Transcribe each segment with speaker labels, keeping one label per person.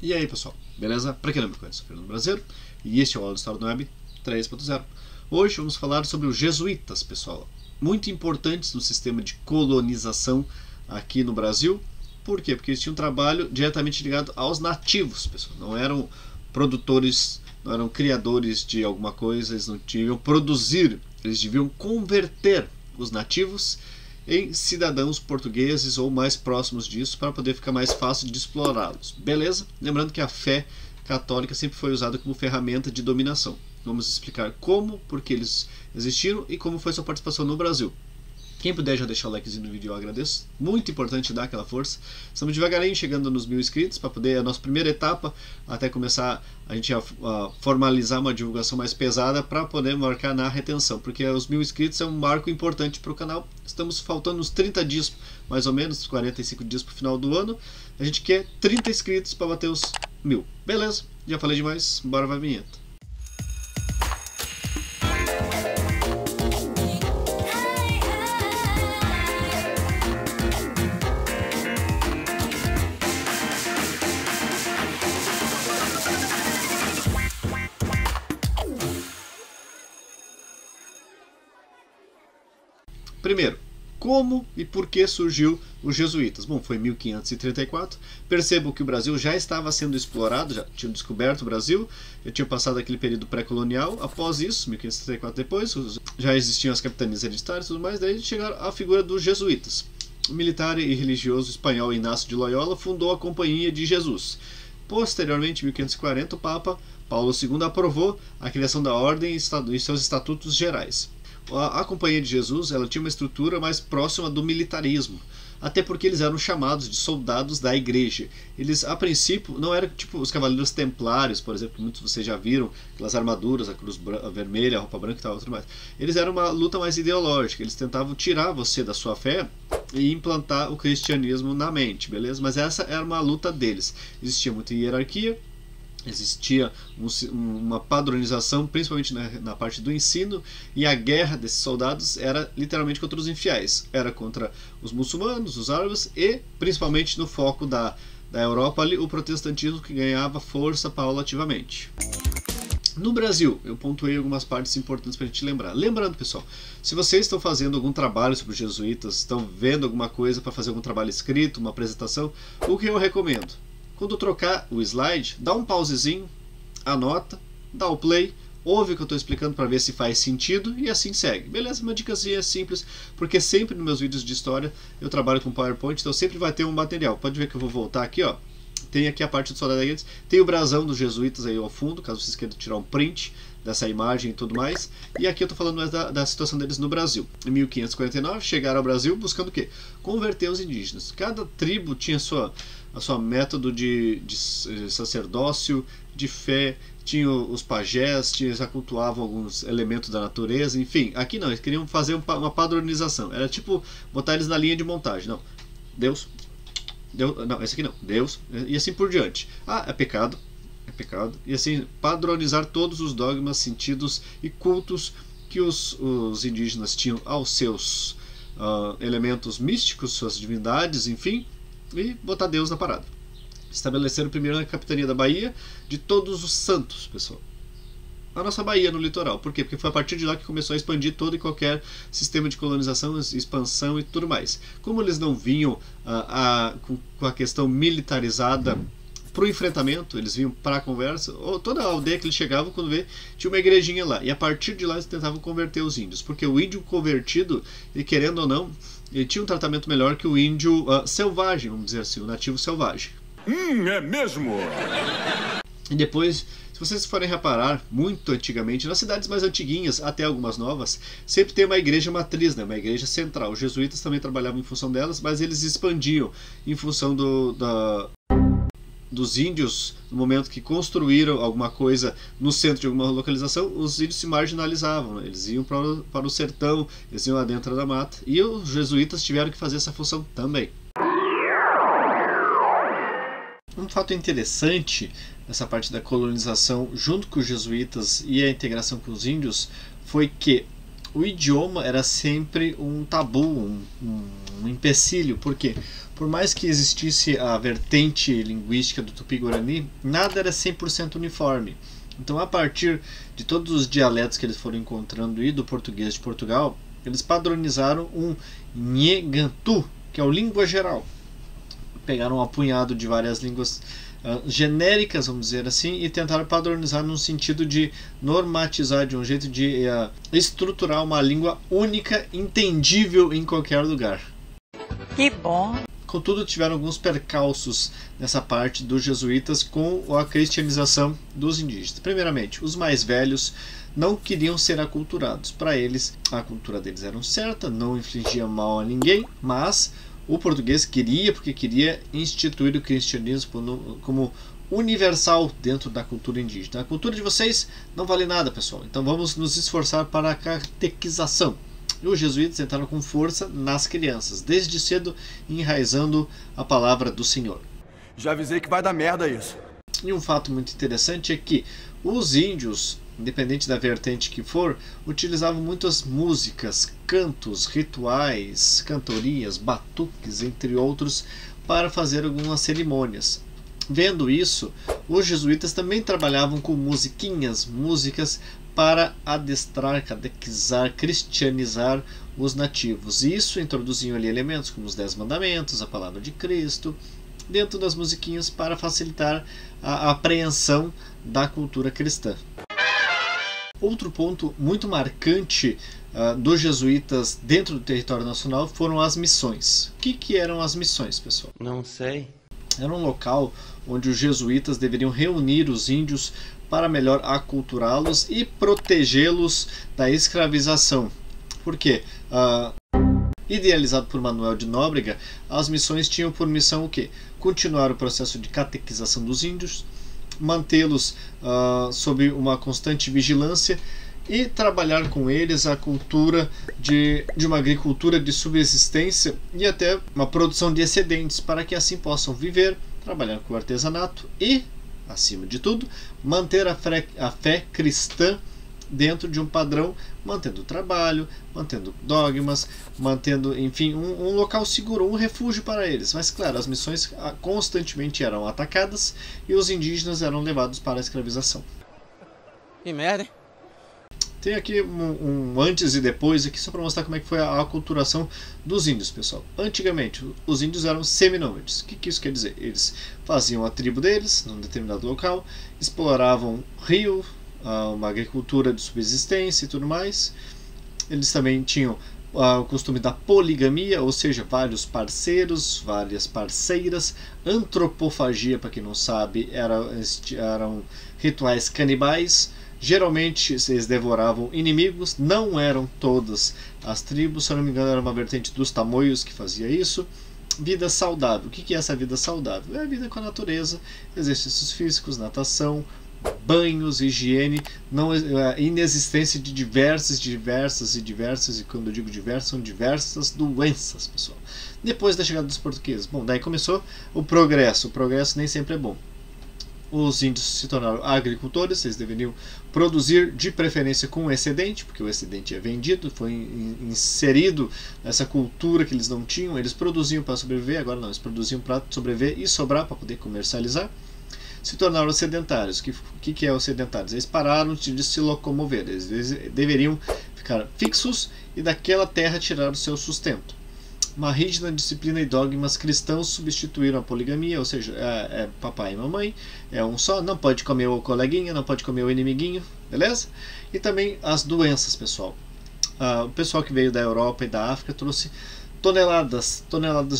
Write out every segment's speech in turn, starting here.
Speaker 1: E aí pessoal, beleza? Para quem não me conhece, eu sou Fernando Brasileiro e este é o Aula de História do Web 3.0. Hoje vamos falar sobre os jesuítas, pessoal, muito importantes no sistema de colonização aqui no Brasil. Por quê? Porque eles tinham um trabalho diretamente ligado aos nativos, pessoal. Não eram produtores, não eram criadores de alguma coisa, eles não deviam produzir, eles deviam converter os nativos em cidadãos portugueses ou mais próximos disso para poder ficar mais fácil de explorá-los. Beleza? Lembrando que a fé católica sempre foi usada como ferramenta de dominação. Vamos explicar como, por que eles existiram e como foi sua participação no Brasil. Quem puder já deixar o likezinho no vídeo eu agradeço. Muito importante dar aquela força. Estamos devagarinho chegando nos 1000 inscritos para poder, a nossa primeira etapa, até começar a gente a formalizar uma divulgação mais pesada para poder marcar na retenção. Porque os 1000 inscritos é um marco importante para o canal. Estamos faltando uns 30 dias, mais ou menos, 45 dias para o final do ano. A gente quer 30 inscritos para bater os 1000. Beleza? Já falei demais, bora pra vinheta. Primeiro, como e por que surgiu os jesuítas? Bom, foi em 1534. Percebam que o Brasil já estava sendo explorado, já tinham descoberto o Brasil, já tinha passado aquele período pré-colonial. Após isso, 1534 depois, já existiam as capitanias hereditárias e tudo mais, daí chegaram a figura dos jesuítas. O militar e religioso espanhol Inácio de Loyola fundou a Companhia de Jesus. Posteriormente, em 1540, o Papa Paulo II aprovou a criação da ordem e seus estatutos gerais. A Companhia de Jesus ela tinha uma estrutura mais próxima do militarismo, até porque eles eram chamados de soldados da igreja. Eles, a princípio, não eram tipo os cavaleiros templários, por exemplo, que muitos de vocês já viram, aquelas armaduras, a cruz vermelha, a roupa branca e tal, tudo mais. Eles eram uma luta mais ideológica, eles tentavam tirar você da sua fé e implantar o cristianismo na mente, beleza? Mas essa era uma luta deles. Existia muita hierarquia, existia uma padronização, principalmente na parte do ensino, e a guerra desses soldados era literalmente contra os infiéis. Era contra os muçulmanos, os árabes e, principalmente no foco da Europa, ali, o protestantismo que ganhava força paulativamente. No Brasil, eu pontuei algumas partes importantes para a gente lembrar. Lembrando, pessoal, se vocês estão fazendo algum trabalho sobre os jesuítas, estão vendo alguma coisa para fazer algum trabalho escrito, uma apresentação, o que eu recomendo? Quando trocar o slide, dá um pausezinho, anota, dá o play, ouve o que eu estou explicando para ver se faz sentido e assim segue. Beleza? Uma dicasinha simples, porque sempre nos meus vídeos de história eu trabalho com PowerPoint, então sempre vai ter um material. Pode ver que eu vou voltar aqui, ó. Tem aqui a parte do Soldado da Guedes, tem o brasão dos jesuítas aí ao fundo, caso vocês queiram tirar um print dessa imagem e tudo mais. E aqui eu estou falando mais da situação deles no Brasil. Em 1549 chegaram ao Brasil buscando o quê? Converter os indígenas. Cada tribo tinha a sua método de sacerdócio, de fé, tinha os pajés, já cultuavam alguns elementos da natureza, enfim. Aqui não, eles queriam fazer uma padronização. Era tipo botar eles na linha de montagem. Não, Deus, não, esse aqui não, Deus, e assim por diante. Ah, é pecado, e assim padronizar todos os dogmas, sentidos e cultos que os indígenas tinham aos seus elementos místicos, suas divindades, enfim, e botar Deus na parada. Estabeleceram primeiro a capitania da Bahia de Todos os Santos, pessoal. A nossa Bahia no litoral. Por quê? Porque foi a partir de lá que começou a expandir todo e qualquer sistema de colonização, expansão e tudo mais. Como eles não vinham com a questão militarizada para o enfrentamento, eles vinham para a conversa, ou toda a aldeia que eles chegavam, quando vê, tinha uma igrejinha lá. E a partir de lá eles tentavam converter os índios. Porque o índio convertido, e querendo ou não, ele tinha um tratamento melhor que o índio selvagem, vamos dizer assim, o nativo selvagem.
Speaker 2: É mesmo?
Speaker 1: E depois, se vocês forem reparar, muito antigamente, nas cidades mais antiguinhas, até algumas novas, sempre tem uma igreja matriz, né? Uma igreja central. Os jesuítas também trabalhavam em função delas, mas eles expandiam em função dos índios. No momento que construíram alguma coisa no centro de alguma localização, os índios se marginalizavam, né? Eles iam para o sertão, eles iam lá dentro da mata, e os jesuítas tiveram que fazer essa função também. Um fato interessante nessa parte da colonização junto com os jesuítas e a integração com os índios foi que o idioma era sempre um tabu, um empecilho, porque por mais que existisse a vertente linguística do Tupi-Guarani, nada era 100% uniforme. Então, a partir de todos os dialetos que eles foram encontrando e do português de Portugal, eles padronizaram um Nhegantu, que é o língua geral. Pegaram um apunhado de várias línguas genéricas, vamos dizer assim, e tentaram padronizar no sentido de normatizar, de um jeito de estruturar uma língua única, entendível em qualquer lugar.
Speaker 3: Que bom!
Speaker 1: Contudo, tiveram alguns percalços nessa parte dos jesuítas com a cristianização dos indígenas. Primeiramente, os mais velhos não queriam ser aculturados. Para eles, a cultura deles era certa, não infligia mal a ninguém, mas o português queria, porque queria instituir o cristianismo como universal dentro da cultura indígena. A cultura de vocês não vale nada, pessoal, então vamos nos esforçar para a catequização. E os jesuítas entraram com força nas crianças, desde cedo enraizando a palavra do Senhor.
Speaker 2: Já avisei que vai dar merda isso.
Speaker 1: E um fato muito interessante é que os índios, independente da vertente que for, utilizavam muitas músicas, cantos, rituais, cantorias, batuques, entre outros, para fazer algumas cerimônias. Vendo isso, os jesuítas também trabalhavam com musiquinhas, músicas para adestrar, catequizar, cristianizar os nativos. E isso introduziam ali elementos como os 10 mandamentos, a palavra de Cristo, dentro das musiquinhas para facilitar a apreensão da cultura cristã. Outro ponto muito marcante dos jesuítas dentro do território nacional foram as missões. O que eram as missões, pessoal?
Speaker 4: Não sei.
Speaker 1: Era um local onde os jesuítas deveriam reunir os índios para melhor aculturá-los e protegê-los da escravização. Por quê? Idealizado por Manuel de Nóbrega, as missões tinham por missão o quê? Continuar o processo de catequização dos índios, mantê-los sob uma constante vigilância e trabalhar com eles a cultura de uma agricultura de subsistência e até uma produção de excedentes, para que assim possam viver, trabalhar com o artesanato e, acima de tudo, manter a fé cristã dentro de um padrão, mantendo o trabalho, mantendo dogmas, mantendo, enfim, um local seguro, um refúgio para eles. Mas, claro, as missões constantemente eram atacadas e os indígenas eram levados para a escravização.
Speaker 4: Que merda, hein?
Speaker 1: Tem aqui um antes e depois aqui só para mostrar como é que foi a aculturação dos índios, pessoal. Antigamente, os índios eram seminômades. O que isso quer dizer? Eles faziam a tribo deles num determinado local, exploravam rio, uma agricultura de subsistência e tudo mais. Eles também tinham o costume da poligamia, ou seja, vários parceiros, várias parceiras. Antropofagia, para quem não sabe, eram rituais canibais. Geralmente eles devoravam inimigos, não eram todas as tribos, se eu não me engano era uma vertente dos tamoios que fazia isso. Vida saudável. O que é essa vida saudável? É a vida com a natureza, exercícios físicos, natação, banhos, higiene, a inexistência de diversas, e quando eu digo diversas, são diversas doenças, pessoal. Depois da chegada dos portugueses, bom, daí começou o progresso nem sempre é bom. Os índios se tornaram agricultores, eles deveriam produzir de preferência com excedente, porque o excedente é vendido, foi inserido nessa cultura que eles não tinham, eles produziam para sobreviver, agora não, eles produziam para sobreviver e sobrar para poder comercializar. Se tornaram sedentários. O que é os sedentários? Eles pararam de se locomover, eles deveriam ficar fixos e daquela terra tirar o seu sustento. Uma rígida disciplina e dogmas cristãos substituíram a poligamia, ou seja, é papai e mamãe, é um só, não pode comer o coleguinha, não pode comer o inimiguinho, beleza? E também as doenças, pessoal. O pessoal que veio da Europa e da África trouxe toneladas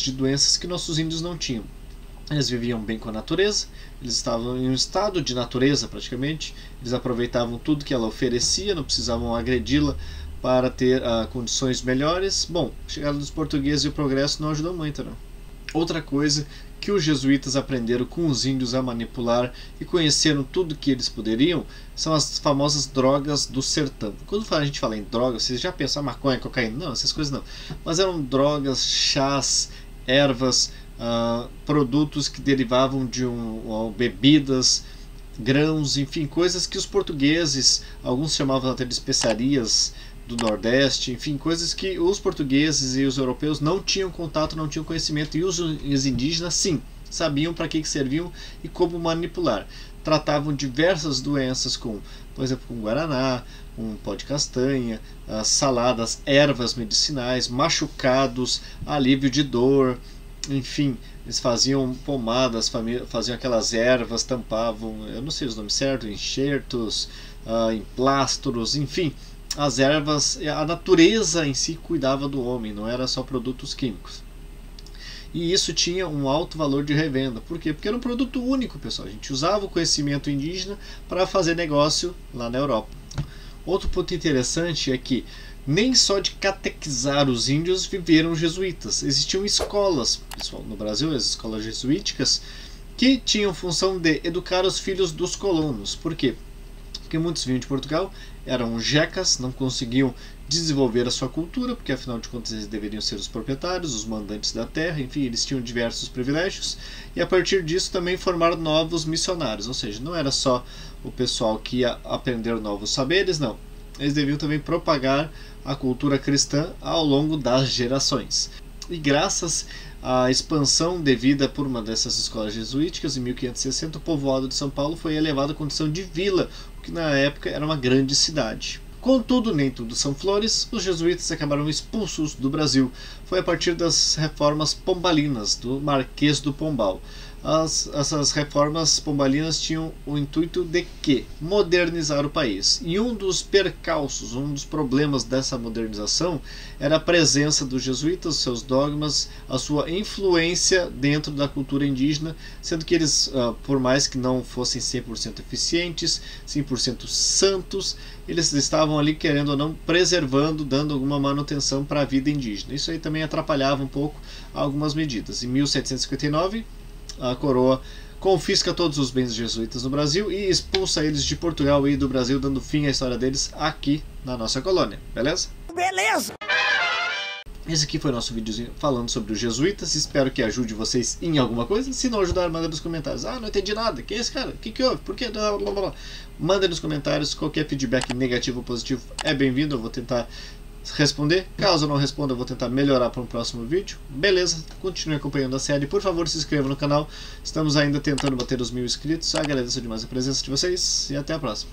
Speaker 1: de doenças que nossos índios não tinham. Eles viviam bem com a natureza, eles estavam em um estado de natureza praticamente, eles aproveitavam tudo que ela oferecia, não precisavam agredi-la para ter condições melhores. Bom, a chegada dos portugueses e o progresso não ajudou muito, não. Outra coisa que os jesuítas aprenderam com os índios a manipular e conheceram tudo que eles poderiam são as famosas drogas do sertão. Quando a gente fala em drogas, vocês já pensam maconha, cocaína? Não, essas coisas não. Mas eram drogas, chás, ervas, produtos que derivavam de bebidas, grãos, enfim, coisas que os portugueses, alguns chamavam até de especiarias, do Nordeste, enfim, coisas que os portugueses e os europeus não tinham contato, não tinham conhecimento, e os indígenas sim, sabiam para que serviam e como manipular. Tratavam diversas doenças com, por exemplo, com guaraná, com pó de castanha, saladas, ervas medicinais, machucados, alívio de dor, enfim, eles faziam pomadas, faziam aquelas ervas, tampavam, eu não sei os nomes certos, enxertos, emplastros, enfim, as ervas, a natureza em si cuidava do homem, não era só produtos químicos. E isso tinha um alto valor de revenda. Por quê? Porque era um produto único, pessoal. A gente usava o conhecimento indígena para fazer negócio lá na Europa. Outro ponto interessante é que nem só de catequizar os índios viveram os jesuítas. Existiam escolas, pessoal, no Brasil, as escolas jesuíticas, que tinham função de educar os filhos dos colonos. Por quê? Porque muitos vinham de Portugal, eram jecas, não conseguiam desenvolver a sua cultura, porque afinal de contas eles deveriam ser os proprietários, os mandantes da terra, enfim, eles tinham diversos privilégios, e a partir disso também formaram novos missionários, ou seja, não era só o pessoal que ia aprender novos saberes, não, eles deviam também propagar a cultura cristã ao longo das gerações. E graças à expansão devida por uma dessas escolas jesuíticas, em 1560, o povoado de São Paulo foi elevado à condição de vila, o que na época era uma grande cidade. Contudo, nem tudo são flores, os jesuítas acabaram expulsos do Brasil. Foi a partir das reformas pombalinas, do Marquês do Pombal. Essas reformas pombalinas tinham o intuito de que? Modernizar o país. E um dos percalços, um dos problemas dessa modernização era a presença dos jesuítas, seus dogmas, a sua influência dentro da cultura indígena, sendo que eles, por mais que não fossem 100% eficientes, 100% santos, eles estavam ali, querendo ou não, preservando, dando alguma manutenção para a vida indígena. Isso aí também atrapalhava um pouco algumas medidas. Em 1759, a coroa confisca todos os bens jesuítas no Brasil e expulsa eles de Portugal e do Brasil, dando fim à história deles aqui na nossa colônia, beleza?
Speaker 3: Beleza!
Speaker 1: Esse aqui foi nosso videozinho falando sobre os jesuítas, espero que ajude vocês em alguma coisa. Se não ajudar, manda nos comentários. Não entendi nada, quem é esse cara? O que houve? Por que? Blá, blá, blá. Manda nos comentários, qualquer feedback negativo ou positivo é bem-vindo, eu vou tentar responder. Caso eu não responda, eu vou tentar melhorar para um próximo vídeo. Beleza? Continue acompanhando a série. Por favor, se inscreva no canal. Estamos ainda tentando bater os 1000 inscritos. Agradeço demais a presença de vocês e até a próxima.